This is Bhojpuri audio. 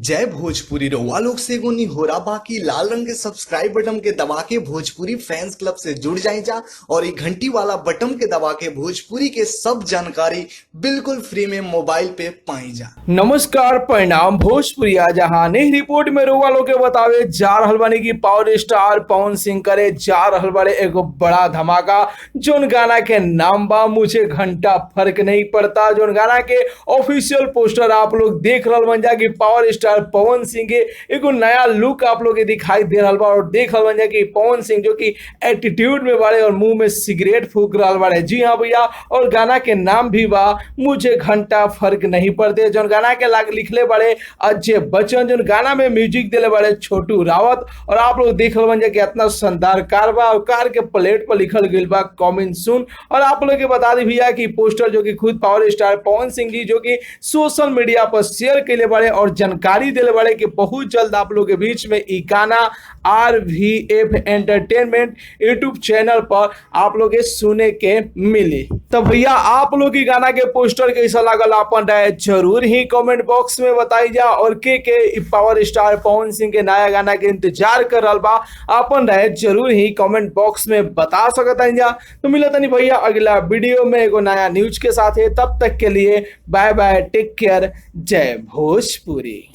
जय भोजपुरी रउआ लोग से एगो निहोरा बाकी लाल रंग के सब्सक्राइब बटन के दबा के भोजपुरी फैंस क्लब से जुड़ जाए जा और ये घंटी वाला बटन के दबा के भोजपुरी के सब जानकारी बिल्कुल फ्री में मोबाइल पे पाई जा। नमस्कार परिणाम भोजपुरिया जहां ने रिपोर्ट में रउआ लोग के बतावे जा रहल बानी की पावर स्टार पवन सिंह करे जा रहल बारे एगो बड़ा धमाका। जोन गाना के नाम बा मुझे घंटा फर्क नहीं पड़ता। जोन गाना के ऑफिशियल पोस्टर आप लोग देख रहल बन जा कि पावर स्टार पवन सिंह के एगो नया लुक आप लोग के दिखाई दे रहल बा और देख रहल बन जा कि पवन सिंह जो कि एटीट्यूड में बारे और मुंह में सिगरेट फूक रहल बारे। जी हाँ भैया, और गाना के नाम भी बा मुझे घंटा फर्क नहीं पड़ते। जोन गाना के लाग लिखले बड़े अजय बच्चन, जोन गाना में म्यूजिक दिले बड़े छोटू रावत। और आप लोग देख रहे बन कि इतना शानदार कार बा और कार के प्लेट पर लिखल गइल बा कमिंग सून। और आप लोग के बता दी भैया कि पोस्टर जो कि खुद पावर स्टार पवन सिंह जी जो कि सोशल मीडिया पर शेयर कैले बड़े और जानकारी दिले बड़े कि बहुत जल्द आप लोग के बीच में ई गाना RVF एंटरटेनमेंट यूट्यूब चैनल पर आप लोग के सुने के मिली। तो भैया आप लोग की गाना के पोस्टर कैसा लागल अपन राय जरूर ही कमेंट बॉक्स में बताई जा। और के पावर स्टार पवन सिंह के नया गाना के इंतजार कर रहा बा अपन राय जरूर ही कमेंट बॉक्स में बता सकता जा। तो मिलता नहीं भैया अगला वीडियो में एगो नया न्यूज के साथ है। तब तक के लिए बाय बाय, टेक केयर, जय भोजपुरी।